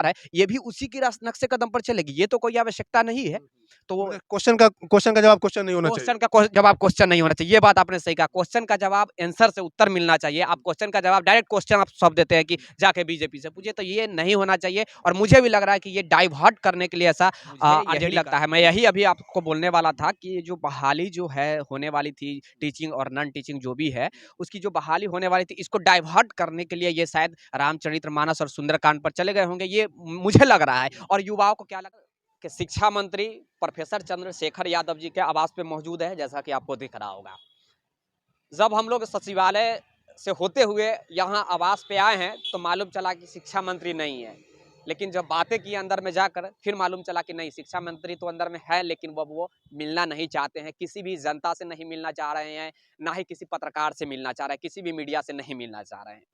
है, ये भी उसी के नक्शे कदम पर चलेगी, ये तो कोई आवश्यकता नहीं है। तो क्वेश्चन का जवाब क्वेश्चन नहीं होना चाहिए। क्वेश्चन का जवाब क्वेश्चन नहीं होना चाहिए, ये बात आपने सही कहा। क्वेश्चन का जवाब आंसर से उत्तर मिलना चाहिए। आप क्वेश्चन का जवाब डायरेक्ट क्वेश्चन आप सब देते हैं कि जाके बीजेपी से पूछिए, तो ये नहीं होना चाहिए। और मुझे भी लग रहा है कि ये डाइवर्ट करने के लिए ऐसा आरजेडी लगता है। मैं यही अभी आपको बोलने वाला था कि जो बहाली जो है होने वाली थी, टीचिंग और नॉन टीचिंग जो भी है, उसकी जो बहाली होने वाली थी, इसको डाइवर्ट करने के लिए ये शायद रामचरितमानस और सुंदरकांड पर चले गए होंगे, ये मुझे लग रहा है। और युवाओं को क्या लग रहा है कि शिक्षा मंत्री प्रोफेसर चंद्रशेखर यादव जी के आवास पे मौजूद है, जैसा कि आपको दिख रहा होगा। जब हम लोग सचिवालय से होते हुए यहाँ आवास पे आए हैं तो मालूम चला कि शिक्षा मंत्री नहीं है, लेकिन जब बातें की अंदर में जाकर फिर मालूम चला कि नहीं, शिक्षा मंत्री तो अंदर में है, लेकिन वो मिलना नहीं चाहते हैं, किसी भी जनता से नहीं मिलना चाह रहे हैं, ना ही किसी पत्रकार से मिलना चाह रहे हैं, किसी भी मीडिया से नहीं मिलना चाह रहे हैं।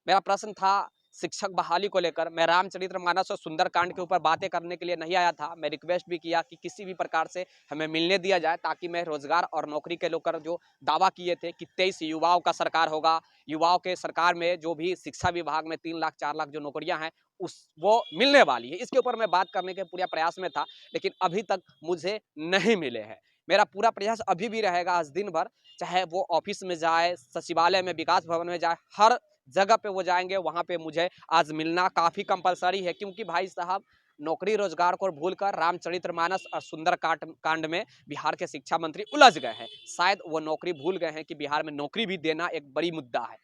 मेरा प्रश्न था शिक्षक बहाली को लेकर। मैं रामचरितमानस और सुंदरकांड के ऊपर बातें करने के लिए नहीं आया था। मैं रिक्वेस्ट भी किया कि किसी भी प्रकार से हमें मिलने दिया जाए, ताकि मैं रोजगार और नौकरी के लेकर जो दावा किए थे कि 23 युवाओं का सरकार होगा, युवाओं के सरकार में जो भी शिक्षा विभाग में 3 लाख 4 लाख जो नौकरियां हैं उस वो मिलने वाली है, इसके ऊपर मैं बात करने के पूरा प्रयास में था, लेकिन अभी तक मुझे नहीं मिले हैं। मेरा पूरा प्रयास अभी भी रहेगा आज दिन भर, चाहे वो ऑफिस में जाए, सचिवालय में, विकास भवन में जाए, हर जगह पे वो जाएंगे, वहां पे मुझे आज मिलना काफी कंपलसरी है। क्योंकि भाई साहब, नौकरी रोजगार को भूलकर रामचरितमानस और सुंदर कांड में बिहार के शिक्षा मंत्री उलझ गए हैं। शायद वो नौकरी भूल गए हैं कि बिहार में नौकरी भी देना एक बड़ी मुद्दा है।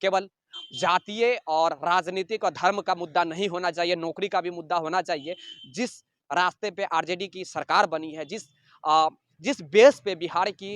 केवल जातीय और राजनीतिक और धर्म का मुद्दा नहीं होना चाहिए, नौकरी का भी मुद्दा होना चाहिए। जिस रास्ते पे आरजेडी की सरकार बनी है, जिस बेस पे बिहार की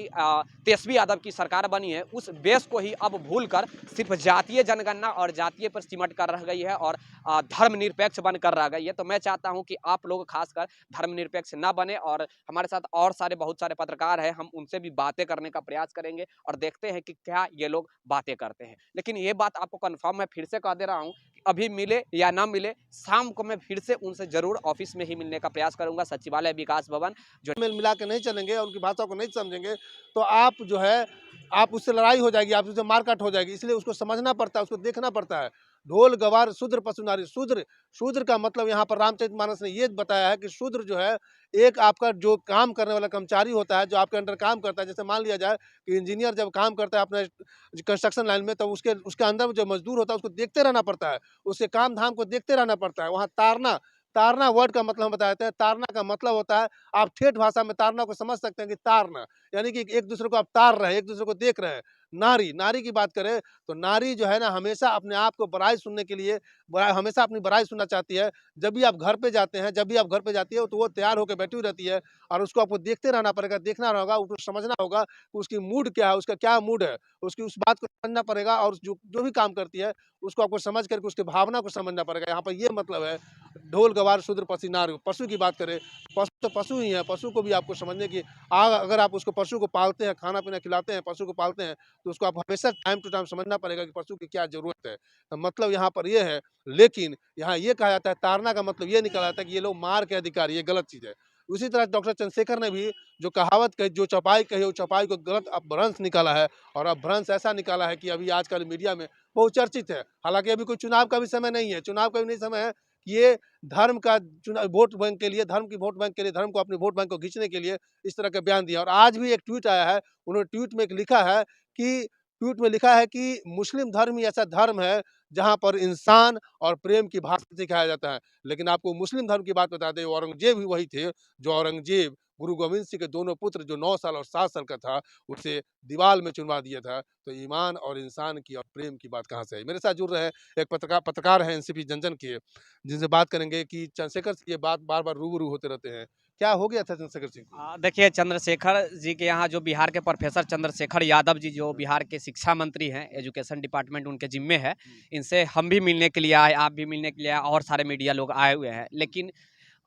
तेजस्वी यादव की सरकार बनी है, उस बेस को ही अब भूलकर सिर्फ जातीय जनगणना और जातीय पर सिमट कर रह गई है और धर्मनिरपेक्ष बनकर रह गई है। तो मैं चाहता हूं कि आप लोग खासकर धर्मनिरपेक्ष ना बने, और हमारे साथ और बहुत सारे पत्रकार हैं, हम उनसे भी बातें करने का प्रयास करेंगे और देखते हैं कि क्या ये लोग बातें करते हैं। लेकिन ये बात आपको कन्फर्म मैं फिर से कह दे रहा हूँ, अभी मिले या ना मिले, शाम को मैं फिर से उनसे जरूर ऑफिस में ही मिलने का प्रयास करूंगा, सचिवालय विकास भवन जो मेल मिला के नहीं चलेंगे और उनकी भाषा को नहीं समझेंगे तो आप जो है आप उससे लड़ाई हो जाएगी, आप उससे मारकाट हो जाएगी। इसलिए उसको समझना पड़ता है, उसको देखना पड़ता है। ढोल गवार शूद्र पशु नारी। शूद्र शूद्र का मतलब यहाँ पर रामचरितमानस ने ये बताया है कि शूद्र जो है एक आपका जो काम करने वाला कर्मचारी होता है, जो आपके अंडर काम करता है। जैसे मान लिया जाए कि इंजीनियर जब काम करता है अपने कंस्ट्रक्शन लाइन में, तो उसके अंदर जो मजदूर होता है उसको देखते रहना पड़ता है, उसके काम धाम को देखते रहना पड़ता है। वहाँ तारना तारना वर्ड का मतलब हम बताते हैं। तारना का मतलब होता है, आप ठेठ भाषा में तारना को समझ सकते हैं कि तारना, यानी कि एक दूसरे को आप तार रहे हैं, एक दूसरे को देख रहे हैं। नारी नारी की बात करें तो नारी जो है ना, हमेशा अपने आप को बड़ाई सुनने के लिए हमेशा अपनी बड़ाई सुनना चाहती है। जब भी आप घर पे जाते हैं, जब भी आप घर पे जाती है, तो वो तैयार होकर बैठी हुई रहती है और उसको आपको देखते रहना पड़ेगा, देखना होगा, उसको समझना होगा कि उसकी मूड क्या है, उसका क्या मूड है, उसकी उस बात को समझना पड़ेगा। और जो जो भी काम करती है उसको आपको समझ करके उसकी भावना को समझना पड़ेगा। यहाँ पर ये मतलब है, ढोल गवार शूद्र पशु नारी। पशु की बात करें, पशु तो पशु ही है, पशु को भी आपको समझने की अगर आप उसको पशु को पालते हैं, खाना पीना खिलाते हैं, पशु को पालते हैं, तो उसको आप हमेशा टाइम टू टाइम समझना पड़ेगा कि पशु की क्या जरूरत है। तो मतलब यहाँ पर ये है। लेकिन यहाँ ये कहा जाता है, ताड़ना का मतलब ये निकला जाता है कि ये लोग मार के अधिकारी, ये गलत चीज है। उसी तरह डॉक्टर चंद्रशेखर ने भी जो कहावत कही, जो चौपाई कही, वो चौपाई को गलत अपभ्रंश निकाला है। और अपभ्रंश ऐसा निकाला है कि अभी आजकल मीडिया में बहुत चर्चित है। हालांकि अभी कोई चुनाव का भी समय नहीं है, चुनाव का भी नहीं समय है। ये धर्म का चुनाव, वोट बैंक के लिए, धर्म की वोट बैंक के लिए, धर्म को अपने वोट बैंक को खींचने के लिए इस तरह के बयान दिया। और आज भी एक ट्वीट आया है, उन्होंने ट्वीट में लिखा है कि मुस्लिम धर्म ही ऐसा धर्म है जहां पर इंसान और प्रेम की भाषा सिखाया जाता है। लेकिन आपको मुस्लिम धर्म की बात बता दें, औरंगजेब ही वही थे जो औरंगजेब गुरु गोविंद सिंह के दोनों पुत्र, जो 9 साल और 7 साल का था, उसे दीवार में चुनवा दिया था। तो ईमान और इंसान की और प्रेम की बात कहाँ से आई? मेरे साथ जुड़ रहे हैं एक पत्रकार हैं एनसीपी जनजन के, जिनसे बात करेंगे कि चंद्रशेखर से ये बात बार बार रूबरू होते रहते हैं, क्या हो गया था चंद्रशेखर सिंह को? देखिए, चंद्रशेखर जी के यहाँ जो बिहार के प्रोफेसर चंद्रशेखर यादव जी जो बिहार के शिक्षा मंत्री हैं, एजुकेशन डिपार्टमेंट उनके जिम्मे है, इनसे हम भी मिलने के लिए आए, आप भी मिलने के लिए आए, और सारे मीडिया लोग आए हुए हैं। लेकिन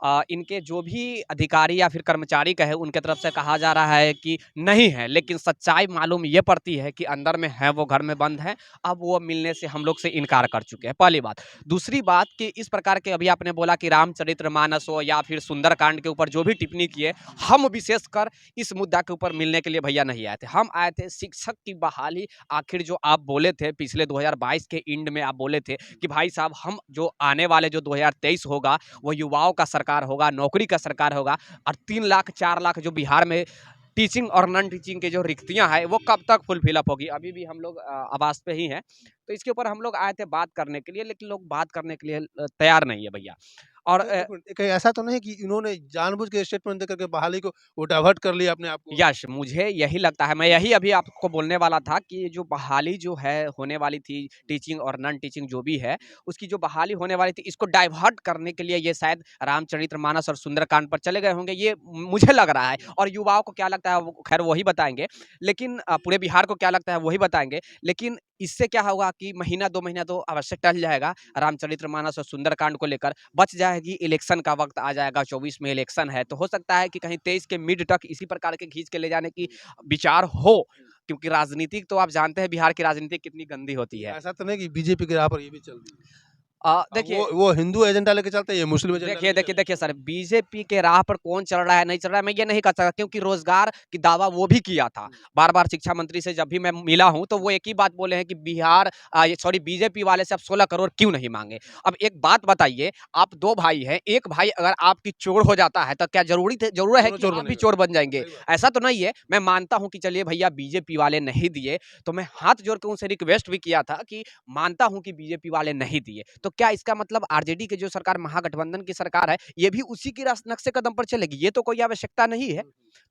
इनके जो भी अधिकारी या फिर कर्मचारी कहे उनके तरफ से कहा जा रहा है कि नहीं है, लेकिन सच्चाई मालूम ये पड़ती है कि अंदर में है, वो घर में बंद है। अब वो मिलने से हम लोग से इनकार कर चुके हैं, पहली बात। दूसरी बात कि इस प्रकार के अभी आपने बोला कि रामचरितमानस हो या फिर सुंदरकांड के ऊपर जो भी टिप्पणी किए, हम विशेषकर इस मुद्दा के ऊपर मिलने के लिए भैया नहीं आए थे। हम आए थे शिक्षक की बहाली। आखिर जो आप बोले थे पिछले 2022 के एंड में, आप बोले थे कि भाई साहब हम जो आने वाले जो 2023 होगा वो युवाओं का सरकार होगा, नौकरी का सरकार होगा, और 3 लाख 4 लाख जो बिहार में टीचिंग और नॉन टीचिंग के जो रिक्तियां हैं वो कब तक फुलफिल अप होगी। अभी भी हम लोग आवाज पे ही हैं। तो इसके ऊपर हम लोग आए थे बात करने के लिए, लेकिन लोग बात करने के लिए तैयार नहीं है भैया। और एक मिनट, कहीं ऐसा तो नहीं कि इन्होंने जानबूझ के स्टेटमेंट देकर के बहाली को वो डाइवर्ट कर लिया अपने आप को? यश मुझे यही लगता है, मैं यही अभी आपको बोलने वाला था कि ये जो बहाली जो है होने वाली थी, टीचिंग और नॉन टीचिंग जो भी है, उसकी जो बहाली होने वाली थी, इसको डाइवर्ट करने के लिए ये शायद रामचरितमानस और सुंदरकांड पर चले गए होंगे, ये मुझे लग रहा है। और युवाओं को क्या लगता है वो खैर वही बताएंगे, लेकिन पूरे बिहार को क्या लगता है वही बताएंगे। लेकिन इससे क्या होगा कि महीना 2 महीना तो अवश्य टल जाएगा रामचरितमानस और सुंदरकांड को लेकर। बच जाएगी, इलेक्शन का वक्त आ जाएगा, 24 में इलेक्शन है, तो हो सकता है कि कहीं 23 के मिड तक इसी प्रकार के खींच के ले जाने की विचार हो, क्योंकि राजनीतिक तो आप जानते हैं बिहार की राजनीति कितनी गंदी होती है। ऐसा तो नहीं कि बीजेपी के राह पर ये भी चल रही है? देखिए वो हिंदू एजेंडा लेके चलते हैं, ये मुस्लिम एजेंडा देखिए लेके देखिए देखिए सर, बीजेपी के राह पर कौन चल रहा है नहीं चल रहा है मैं ये नहीं कह सकता, क्योंकि रोजगार की दावा वो भी किया था। बार बार शिक्षा मंत्री से जब भी मैं मिला हूं तो वो एक ही बात बोले हैं कि बिहार सॉरी बीजेपी वाले से आप 16 करोड़ क्यों नहीं मांगे। अब एक बात बताइए, आप 2 भाई हैं, एक भाई अगर आपकी चोर हो जाता है तो क्या जरूरत है दोनों कि चोर आप भी बनेगा। चोर बन जाएंगे? सही बात। ऐसा तो नहीं है। मैं मानता हूं कि चलिए भैया बीजेपी वाले नहीं दिए, तो मैं हाथ जोड़ के उनसे रिक्वेस्ट भी किया था कि मानता हूं कि बीजेपी वाले नहीं दिए, तो क्या इसका मतलब आरजेडी की जो सरकार महागठबंधन की सरकार है ये भी उसी की नक्शे कदम पर चलेगी? ये तो कोई आवश्यकता नहीं है।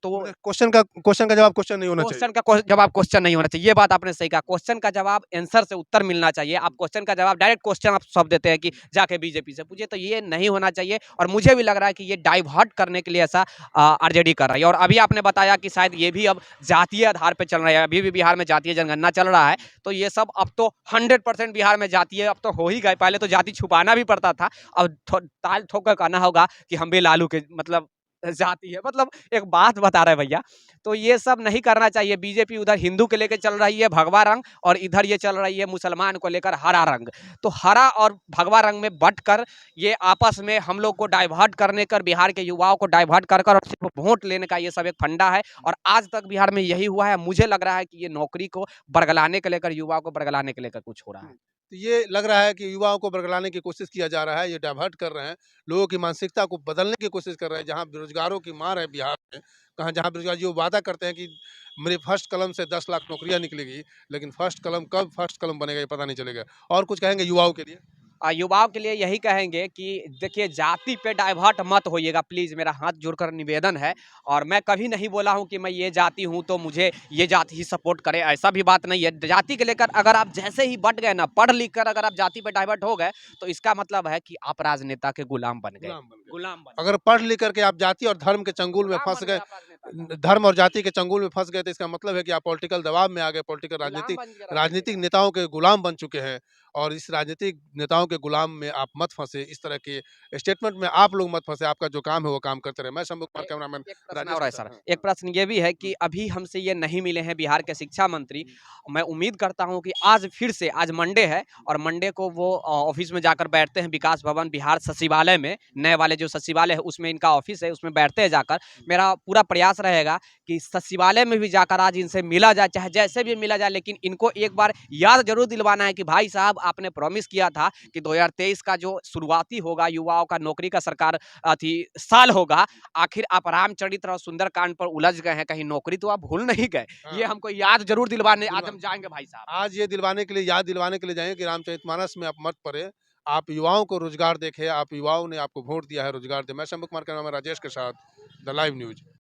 तो मतलब क्वेश्चन का जवाब क्वेश्चन नहीं होना चाहिए। क्वेश्चन का जवाब क्वेश्चन नहीं होना चाहिए, ये बात आपने सही कहा। क्वेश्चन का जवाब आंसर से उत्तर मिलना चाहिए। आप क्वेश्चन का जवाब डायरेक्ट क्वेश्चन आप सब देते हैं कि जाके बीजेपी से पूछिए, तो ये नहीं होना चाहिए। और मुझे भी लग रहा है कि ये डाइवर्ट करने के लिए ऐसा आरजेडी कर रही है। और अभी आपने बताया कि शायद ये भी अब जातीय आधार पर चल रहा है, अभी भी बिहार में जातीय जनगणना चल रहा है, तो ये सब अब तो 100% बिहार में जातीय अब तो हो ही गए। पहले तो जाति छुपाना भी पड़ता था, अब ताल ठोक कर कहना होगा कि हम भी लालू के मतलब जाती है, मतलब एक बात बता रहे हैं भैया। तो ये सब नहीं करना चाहिए। बीजेपी उधर हिंदू के लेकर चल रही है भगवा रंग, और इधर ये चल रही है मुसलमान को लेकर हरा रंग। तो हरा और भगवा रंग में बट कर ये आपस में हम लोग को डाइवर्ट करने कर, बिहार के युवाओं को डाइवर्ट कर और सिर्फ वोट लेने का ये सब एक फंडा है। और आज तक बिहार में यही हुआ है। मुझे लग रहा है कि ये नौकरी को बरगलाने के लेकर, युवाओं को बरगलाने के लेकर कुछ हो रहा है। तो ये लग रहा है कि युवाओं को बरगलाने की कोशिश किया जा रहा है, ये डाइवर्ट कर रहे हैं, लोगों की मानसिकता को बदलने की कोशिश कर रहे हैं। जहाँ बेरोजगारों की मार है बिहार में, कहाँ जहाँ बेरोजगार जो वादा करते हैं कि मेरे फर्स्ट कलम से 10 लाख नौकरियाँ निकलेगी, लेकिन फर्स्ट कलम कब फर्स्ट कलम बनेगा ये पता नहीं चलेगा। और कुछ कहेंगे युवाओं के लिए? युवाओं के लिए यही कहेंगे कि देखिए जाति पे डाइवर्ट मत होइएगा प्लीज, मेरा हाथ जोड़कर निवेदन है। और मैं कभी नहीं बोला हूं कि मैं ये जाति हूं तो मुझे ये जाति ही सपोर्ट करे, ऐसा भी बात नहीं है। जाति के लेकर अगर आप जैसे ही बट गए ना, पढ़ लिख कर अगर आप जाति पे डाइवर्ट हो गए, तो इसका मतलब है कि आप राजनेता के गुलाम बन गए। गुलाम बन गए। गुलाम बन अगर पढ़ लिख करके आप जाति और धर्म के चंगुल में गुलाम फंस बन गए, गए आप राजनेता का। धर्म और जाति के चंगुल में फंस गए, तो इसका मतलब है कि आप पॉलिटिकल दबाव में आ गए, पॉलिटिकल गुलाम राजनीतिक बन गए राजनीति राजनीतिक का। नेताओं के गुलाम बन चुके हैं। और इस राजनीतिक नेताओं के गुलाम में आप मत फंसे, इस तरह के स्टेटमेंट में आप लोग मत फंसे। आपका जो काम है वो काम करते रहे। मैं शंभू कुमार, कैमरामैन एक प्रश्न राजेश और के है साथ। सर, हाँ, एक प्रश्न ये भी है कि अभी हमसे ये नहीं मिले हैं बिहार के शिक्षा मंत्री। मैं उम्मीद करता हूं कि आज फिर से, आज मंडे है और मंडे को वो ऑफिस में जाकर बैठते हैं, विकास भवन बिहार सचिवालय में, नए वाले जो सचिवालय है उसमें इनका ऑफिस है, उसमें बैठते हैं जाकर। मेरा पूरा प्रयास रहेगा कि सचिवालय में भी जाकर आज इनसे मिला जाए, चाहे जैसे भी मिला जाए, लेकिन इनको एक बार याद जरूर दिलवाना है कि भाई साहब आपने प्रॉमिस किया था कि 2023 का जो शुरुआती होगा युवाओं का नौकरी का सरकार थी साल होगा, आखिर आप रामचरित्र और सुंदरकांड पर उलझ गए हैं, कहीं नौकरी तो आप भूल नहीं गए। ये हाँ, हमको याद जरूर दिलवाने आज दिलवा हम जाएंगे भाई साहब। आज ये दिलवाने के लिए, याद दिलवाने के लिए जाएंगे कि रामचरितमानस में आप मत पड़े। आप युवाओं को रोजगार देखें, आप युवाओं ने आपको वोट दिया है, रोजगार दे। मैं शंभू कुमार, कैमरामैन राजेश के साथ, द लाइव न्यूज।